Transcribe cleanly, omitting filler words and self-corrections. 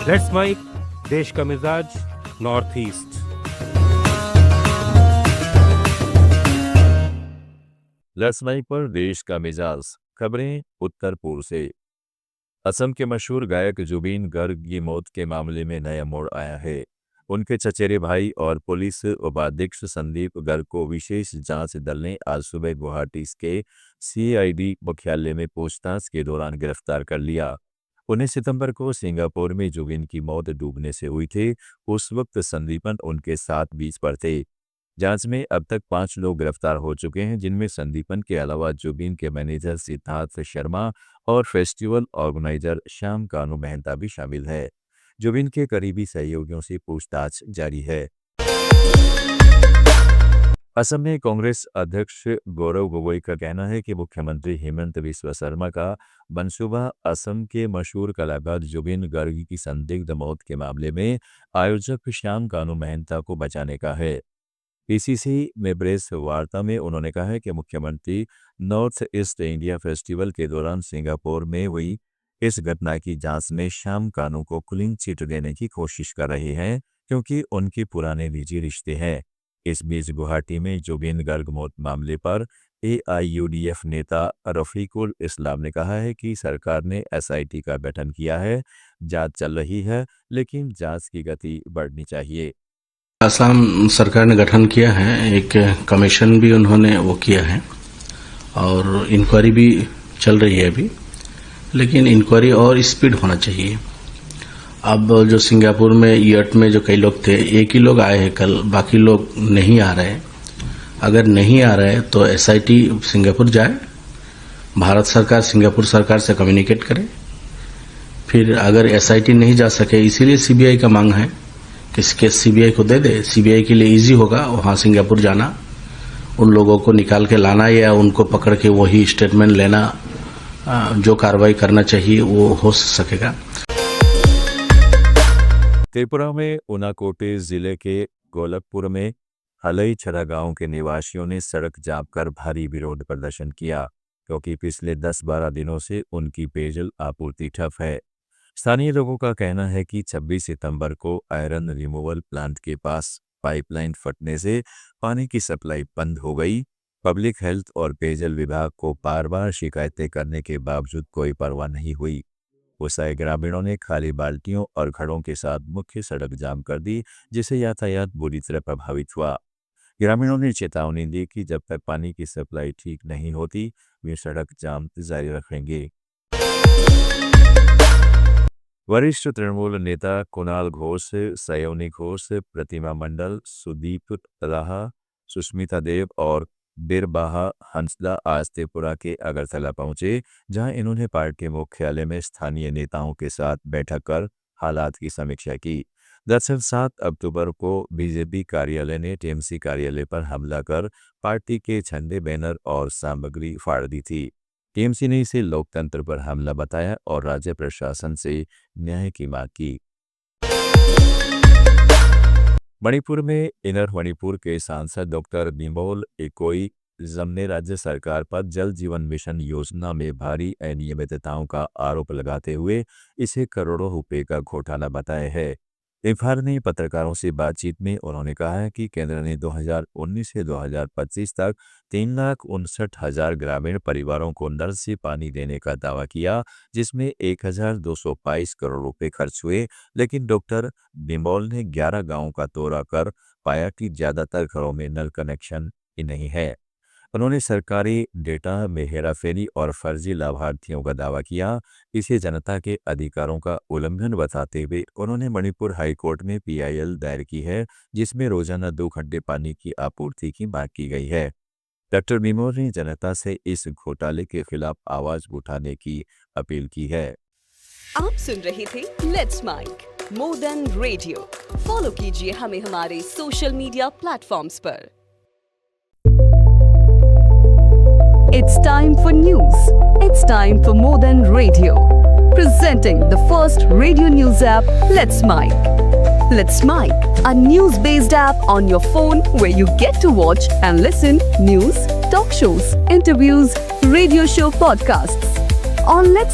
Let's mic, देश का मिजाज, नॉर्थ ईस्ट। लेट्स माइक पर देश का मिजाज, खबरें उत्तर पूर्व से। असम के मशहूर गायक जुबीन गर्ग की मौत के मामले में नया मोड़ आया है। उनके चचेरे भाई और पुलिस उपाधीक्षक संदीप गर्ग को विशेष जांच दल ने आज सुबह गुवाहाटी के सीआईडी मुख्यालय में पूछताछ के दौरान गिरफ्तार कर लिया। 19 सितंबर को सिंगापुर में जुबीन की मौत डूबने से हुई थी। उस वक्त संदीपन उनके साथ बीच पर थे। जांच में अब तक 5 लोग गिरफ्तार हो चुके हैं, जिनमें संदीपन के अलावा जुबीन के मैनेजर सिद्धार्थ शर्मा और फेस्टिवल ऑर्गेनाइजर श्याम कानू मेहता भी शामिल है। जुबीन के करीबी सहयोगियों से पूछताछ जारी है। असम में कांग्रेस अध्यक्ष गौरव गोगोई का कहना है कि मुख्यमंत्री हेमंत बिस्वा शर्मा का मंसूबा असम के मशहूर कलाकार जुबीन गर्ग की संदिग्ध मौत के मामले में आयोजक श्याम कानू मेहता को बचाने का है। पीसीसी में प्रेस वार्ता में उन्होंने कहा है कि मुख्यमंत्री नॉर्थ ईस्ट इंडिया फेस्टिवल के दौरान सिंगापुर में हुई इस घटना की जांच में श्याम कानू को क्लीन चिट देने की कोशिश कर रहे हैं, क्योंकि उनके पुराने निजी रिश्ते हैं। इस बीच गुवाहाटी में जुबीन गर्ग मौत मामले पर एआईयूडीएफ नेता रफीकुल इस्लाम ने कहा है कि सरकार ने एसआईटी का गठन किया है, जांच चल रही है, लेकिन जांच की गति बढ़नी चाहिए। असम सरकार ने गठन किया है, एक कमीशन भी उन्होंने वो किया है और इंक्वायरी भी चल रही है अभी, लेकिन इंक्वायरी और स्पीड होना चाहिए। अब जो सिंगापुर में ईयट में जो कई लोग थे, एक ही लोग आए हैं कल, बाकी लोग नहीं आ रहे। अगर नहीं आ रहे तो एसआईटी सिंगापुर जाए, भारत सरकार सिंगापुर सरकार से कम्युनिकेट करे। फिर अगर एसआईटी नहीं जा सके, इसीलिए सीबीआई का मांग है कि इस केस सीबीआई को दे दे। सीबीआई के लिए इजी होगा वहां सिंगापुर जाना, उन लोगों को निकाल के लाना या उनको पकड़ के वही स्टेटमेंट लेना, जो कार्रवाई करना चाहिए वो हो सकेगा। त्रिपुरा में उनाकोटे जिले के गोलकपुर में हलई छरा गांव के निवासियों ने सड़क जाम कर भारी विरोध प्रदर्शन किया, क्योंकि पिछले 10-12 दिनों से उनकी पेयजल आपूर्ति ठप है। स्थानीय लोगों का कहना है कि 26 सितंबर को आयरन रिमूवल प्लांट के पास पाइपलाइन फटने से पानी की सप्लाई बंद हो गई। पब्लिक हेल्थ और पेयजल विभाग को बार बार शिकायतें करने के बावजूद कोई परवाह नहीं हुई। गुस्साए ग्रामीणों ने खाली बाल्टियों और घड़ों के साथ मुख्य सड़क जाम कर दी, जिससे यातायात बुरी तरह प्रभावित हुआ। ग्रामीणों ने चेतावनी दी कि जब तक पानी की सप्लाई ठीक नहीं होती, वे सड़क जाम जारी रखेंगे। वरिष्ठ तृणमूल नेता कुणाल घोष, सयोनी घोष, प्रतिमा मंडल, सुदीप तलाहा, सुष्मिता देव और बिरबाहा हंसदा आज त्रिपुरा के अगरतला पहुंचे, जहां इन्होंने पार्टी मुख्यालय में स्थानीय नेताओं के साथ बैठक कर हालात की समीक्षा की। दरअसल 7 अक्टूबर को बीजेपी कार्यालय ने टीएमसी कार्यालय पर हमला कर पार्टी के झंडे, बैनर और सामग्री फाड़ दी थी। टीएमसी ने इसे लोकतंत्र पर हमला बताया और राज्य प्रशासन से न्याय की मांग की। मणिपुर में इनर मणिपुर के सांसद डॉक्टर बिमोल इकोई ने राज्य सरकार पर जल जीवन मिशन योजना में भारी अनियमितताओं का आरोप लगाते हुए इसे करोड़ों रुपए का घोटाला बताया है। इम्फाल ने पत्रकारों से बातचीत में उन्होंने कहा है कि केंद्र ने 2019 से 2025 तक 3,59,000 ग्रामीण परिवारों को नल से पानी देने का दावा किया, जिसमें 1,222 करोड़ रुपए खर्च हुए। लेकिन डॉक्टर बिमोल ने 11 गांवों का दौरा कर पाया कि ज्यादातर घरों में नल कनेक्शन ही नहीं है। उन्होंने सरकारी डेटा में हेराफेरी और फर्जी लाभार्थियों का दावा किया। इसे जनता के अधिकारों का उल्लंघन बताते हुए उन्होंने मणिपुर हाईकोर्ट में पीआईएल दायर की है, जिसमें रोजाना 2 घंटे पानी की आपूर्ति की मांग की गई है। डॉक्टर बिमोल ने जनता से इस घोटाले के खिलाफ आवाज उठाने की अपील की है। आप सुन रहे थे let's make more than radio. Follow कीजिए हमें हमारे सोशल मीडिया प्लेटफॉर्म्स पर। It's time for news. It's time for More Than Radio. Presenting the first radio news app, Let's Mic. Let's Mic, a news-based app on your phone where you get to watch and listen news, talk shows, interviews, radio show podcasts. On Let's